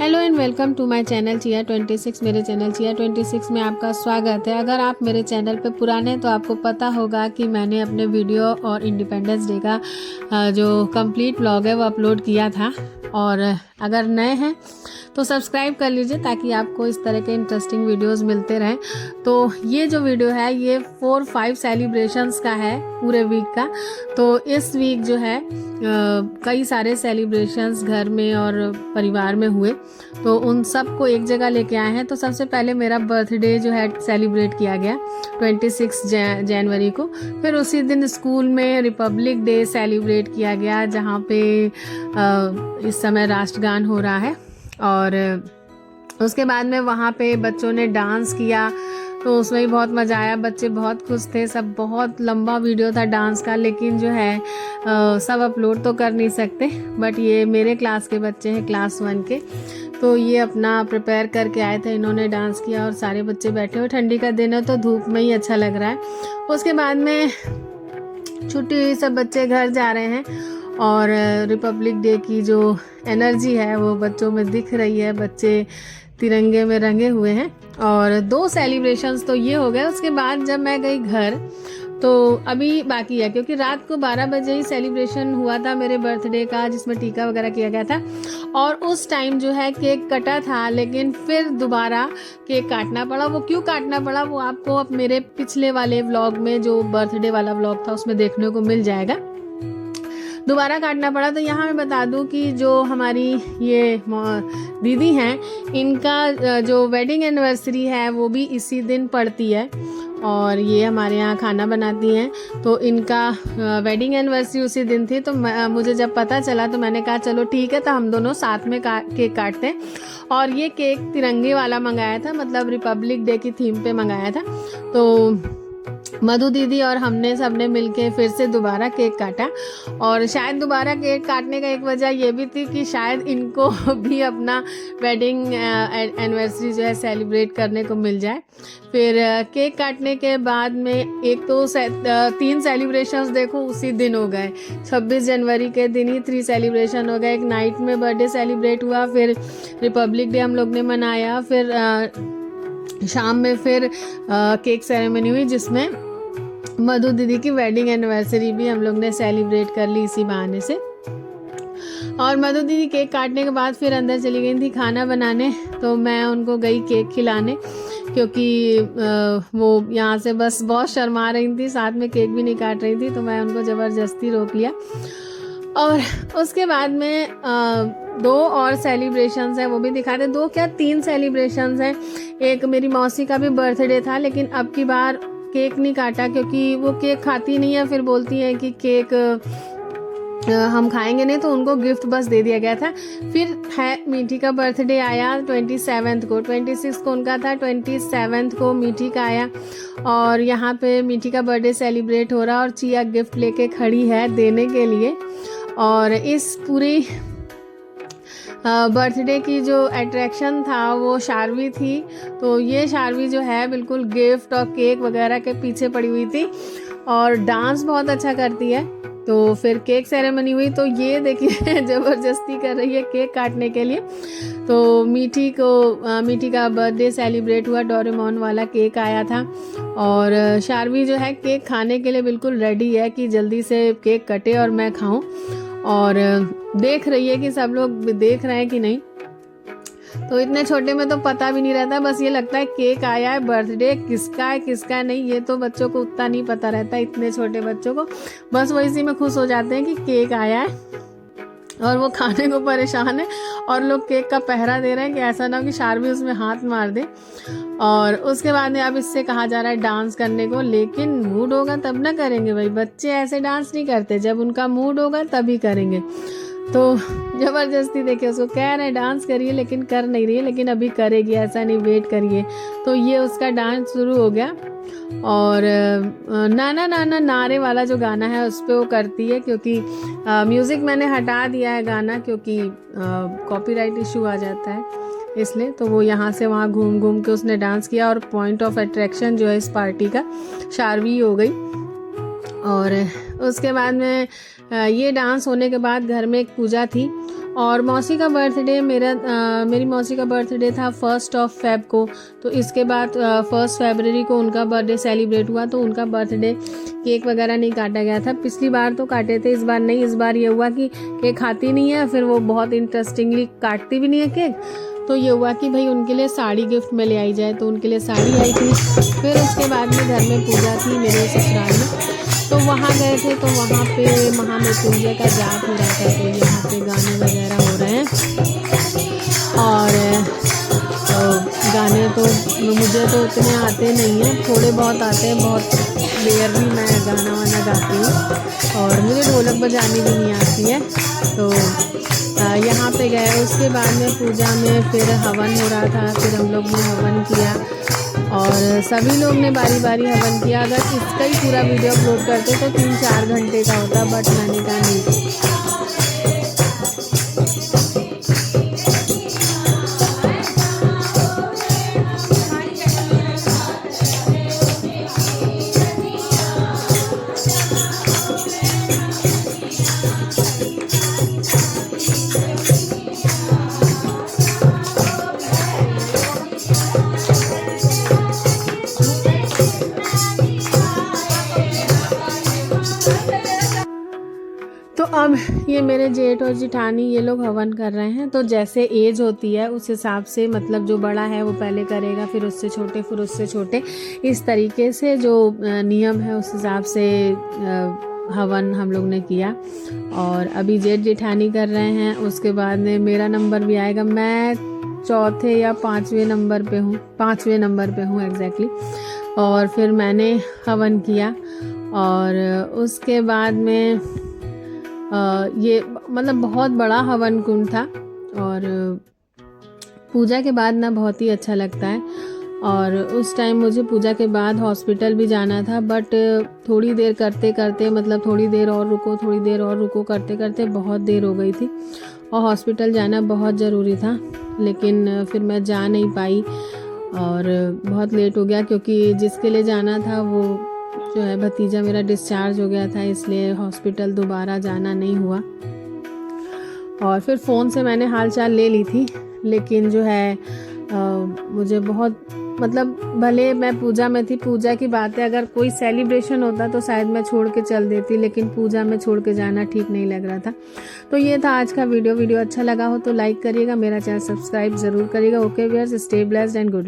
Hello and welcome to my channel चिया 26। मेरे channel चिया 26 में आपका स्वागत है। अगर आप मेरे चैनल पे पुराने हैं तो आपको पता होगा कि मैंने अपने वीडियो और इंडिपेंडेंस डे का जो कंप्लीट व्लॉग है वो अपलोड किया था। और अगर नए हैं तो सब्सक्राइब कर लीजिए ताकि आपको इस तरह के इंटरेस्टिंग वीडियोस मिलते रहें। तो ये जो वीडियो है ये 4-5 सेलिब्रेशंस का है पूरे वीक का। तो इस वीक जो है कई सारे सेलिब्रेशंस घर में और परिवार में हुए, तो उन सब को एक जगह लेके आए हैं। तो सबसे पहले मेरा बर्थडे जो है सेलिब्रेट किया गया 26 जनवरी को। फिर उसी दिन स्कूल में रिपब्लिक डे सेलिब्रेट किया गया, जहाँ पे इस समय राष्ट्रगान हो रहा है। और उसके बाद में वहाँ पे बच्चों ने डांस किया, तो उसमें भी बहुत मज़ा आया। बच्चे बहुत खुश थे सब। बहुत लंबा वीडियो था डांस का, लेकिन जो है सब अपलोड तो कर नहीं सकते। बट ये मेरे क्लास के बच्चे हैं, क्लास 1 के, तो ये अपना प्रिपेयर करके आए थे। इन्होंने डांस किया और सारे बच्चे बैठे हुए। ठंडी का दिन है तो धूप में ही अच्छा लग रहा है। उसके बाद में छुट्टी हुई, सब बच्चे घर जा रहे हैं और रिपब्लिक डे की जो एनर्जी है वो बच्चों में दिख रही है। बच्चे तिरंगे में रंगे हुए हैं। और 2 सेलिब्रेशंस तो ये हो गए। उसके बाद जब मैं गई घर तो अभी बाकी है, क्योंकि रात को 12 बजे ही सेलिब्रेशन हुआ था मेरे बर्थडे का, जिसमें टीका वगैरह किया गया था। और उस टाइम जो है केक कटा था, लेकिन फिर दोबारा केक काटना पड़ा। वो क्यों काटना पड़ा वो आपको अब मेरे पिछले वाले व्लॉग में, जो बर्थडे वाला व्लॉग था, उसमें देखने को मिल जाएगा। दोबारा काटना पड़ा। तो यहाँ मैं बता दूं कि जो हमारी ये दीदी हैं, इनका जो वेडिंग एनिवर्सरी है वो भी इसी दिन पड़ती है। और ये हमारे यहाँ खाना बनाती हैं, तो इनका वेडिंग एनिवर्सरी उसी दिन थी। तो मुझे जब पता चला तो मैंने कहा चलो ठीक है, तो हम दोनों साथ में केक काटते हैं। और ये केक तिरंगे वाला मंगाया था, मतलब रिपब्लिक डे की थीम पे मंगाया था। तो मधु दीदी और हमने सबने मिलके फिर से दोबारा केक काटा। और शायद दोबारा केक काटने का एक वजह ये भी थी कि शायद इनको भी अपना वेडिंग एनिवर्सरी जो है सेलिब्रेट करने को मिल जाए। फिर केक काटने के बाद में एक तो 3 सेलिब्रेशंस देखो उसी दिन हो गए। 26 जनवरी के दिन ही 3 सेलिब्रेशन हो गए। एक नाइट में बर्थडे सेलिब्रेट हुआ, फिर रिपब्लिक डे हम लोग ने मनाया, फिर शाम में फिर केक सेरेमनी हुई, जिसमें मधु दीदी की वेडिंग एनिवर्सरी भी हम लोग ने सेलिब्रेट कर ली इसी बहाने से। और मधु दीदी केक काटने के बाद फिर अंदर चली गई थी खाना बनाने, तो मैं उनको गई केक खिलाने, क्योंकि वो यहाँ से बस बहुत शर्मा रही थी, साथ में केक भी नहीं काट रही थी, तो मैं उनको ज़बरदस्ती रोक लिया। और उसके बाद में 2 और सेलिब्रेशंस हैं, वो भी दिखाते। 2 क्या 3 सेलिब्रेशंस हैं। एक मेरी मौसी का भी बर्थडे था, लेकिन अब की बार केक नहीं काटा, क्योंकि वो केक खाती नहीं है। फिर बोलती है कि केक हम खाएंगे नहीं, तो उनको गिफ्ट बस दे दिया गया था। फिर है मीठी का बर्थडे आया 27 को, 26 को उनका था, 27 को मीठी का आया। और यहाँ पे मीठी का बर्थडे सेलिब्रेट हो रहा, और चिया गिफ्ट लेके खड़ी है देने के लिए। और इस पूरी बर्थडे की जो अट्रैक्शन था वो शार्वी थी। तो ये शार्वी जो है बिल्कुल गिफ्ट और केक वगैरह के पीछे पड़ी हुई थी, और डांस बहुत अच्छा करती है। तो फिर केक सेरेमनी हुई, तो ये देखिए ज़बरदस्ती कर रही है केक काटने के लिए। तो मीठी का बर्थडे सेलिब्रेट हुआ, डोरेमोन वाला केक आया था। और शार्वी जो है केक खाने के लिए बिल्कुल रेडी है कि जल्दी से केक कटे और मैं खाऊं। और देख रही है कि सब लोग देख रहे हैं कि नहीं। तो इतने छोटे में तो पता भी नहीं रहता, बस ये लगता है केक आया है, बर्थडे किसका है किसका नहीं, ये तो बच्चों को उतना नहीं पता रहता। इतने छोटे बच्चों को बस वो इसी में खुश हो जाते हैं कि केक आया है, और वो खाने को परेशान है। और लोग केक का पहरा दे रहे हैं कि ऐसा ना हो कि शार्वी उसमें हाथ मार दे। और उसके बाद में अब इससे कहा जा रहा है डांस करने को, लेकिन मूड होगा तब ना करेंगे भाई। बच्चे ऐसे डांस नहीं करते, जब उनका मूड होगा तभी करेंगे। तो ज़बरदस्ती देखिए उसको कह रहे हैं डांस करिए, लेकिन कर नहीं रही है। लेकिन अभी करेगी, ऐसा नहीं, वेट करिए। तो ये उसका डांस शुरू हो गया। और नाना नाना नारे वाला जो गाना है उस पर वो करती है, क्योंकि म्यूज़िक मैंने हटा दिया है गाना, क्योंकि कॉपीराइट इशू आ जाता है इसलिए। तो वो यहाँ से वहाँ घूम घूम के उसने डांस किया, और पॉइंट ऑफ अट्रैक्शन जो है इस पार्टी का शार्वी हो गई। और उसके बाद में ये डांस होने के बाद घर में एक पूजा थी और मौसी का बर्थडे मेरी मौसी का बर्थडे था 1 फ़रवरी को। तो इसके बाद 1 फरवरी को उनका बर्थडे सेलिब्रेट हुआ। तो उनका बर्थडे केक वगैरह नहीं काटा गया था। पिछली बार तो काटे थे, इस बार नहीं। इस बार ये हुआ कि केक खाती नहीं है, फिर वो बहुत इंटरेस्टिंगली काटती भी नहीं है केक। तो ये हुआ कि भाई उनके लिए साड़ी गिफ्ट में ले आई जाए, तो उनके लिए साड़ी आई थी। फिर उसके बाद में घर में पूजा थी मेरे ससुराल में, तो वहाँ गए थे। तो वहाँ पे महामृत्युंजय का जाप हो रहा था, तो यहाँ पे गाने वगैरह हो रहे हैं। और गाने तो मुझे तो उतने आते नहीं हैं, थोड़े बहुत आते हैं, बहुत रेयरली मैं गाना वाना गाती हूँ। और मुझे ढोलक बजानी भी नहीं आती है। तो यहाँ पे गए। उसके बाद में पूजा में फिर हवन हो रहा था, फिर हम लोग ने हवन किया और सभी लोग ने बारी बारी हवन किया। अगर इसका ही पूरा वीडियो अपलोड करते तो 3-4 घंटे का होता, बट मैंने कहा नहीं। तो अब ये मेरे जेठ और जिठानी ये लोग हवन कर रहे हैं। तो जैसे एज होती है उस हिसाब से, मतलब जो बड़ा है वो पहले करेगा, फिर उससे छोटे, फिर उससे छोटे, इस तरीके से जो नियम है उस हिसाब से हवन हम लोग ने किया। और अभी जेठ जिठानी कर रहे हैं, उसके बाद में मेरा नंबर भी आएगा। मैं 4थे या 5वें नंबर पे हूँ, 5वें नंबर पे हूँ एग्जैक्टली। और फिर मैंने हवन किया और उसके बाद में ये मतलब बहुत बड़ा हवन कुंड था। और पूजा के बाद ना बहुत ही अच्छा लगता है। और उस टाइम मुझे पूजा के बाद हॉस्पिटल भी जाना था, बट थोड़ी देर करते करते, मतलब थोड़ी देर और रुको, थोड़ी देर और रुको करते करते बहुत देर हो गई थी और हॉस्पिटल जाना बहुत ज़रूरी था। लेकिन फिर मैं जा नहीं पाई और बहुत लेट हो गया, क्योंकि जिसके लिए जाना था वो जो है भतीजा मेरा डिस्चार्ज हो गया था, इसलिए हॉस्पिटल दोबारा जाना नहीं हुआ। और फिर फ़ोन से मैंने हाल चाल ले ली थी, लेकिन जो है मुझे बहुत, मतलब भले मैं पूजा में थी, पूजा की बात है, अगर कोई सेलिब्रेशन होता तो शायद मैं छोड़ के चल देती, लेकिन पूजा में छोड़ के जाना ठीक नहीं लग रहा था। तो ये था आज का वीडियो अच्छा लगा हो तो लाइक करिएगा, मेरा चैनल सब्सक्राइब ज़रूर करिएगा। Okay viewers, stay blessed and good.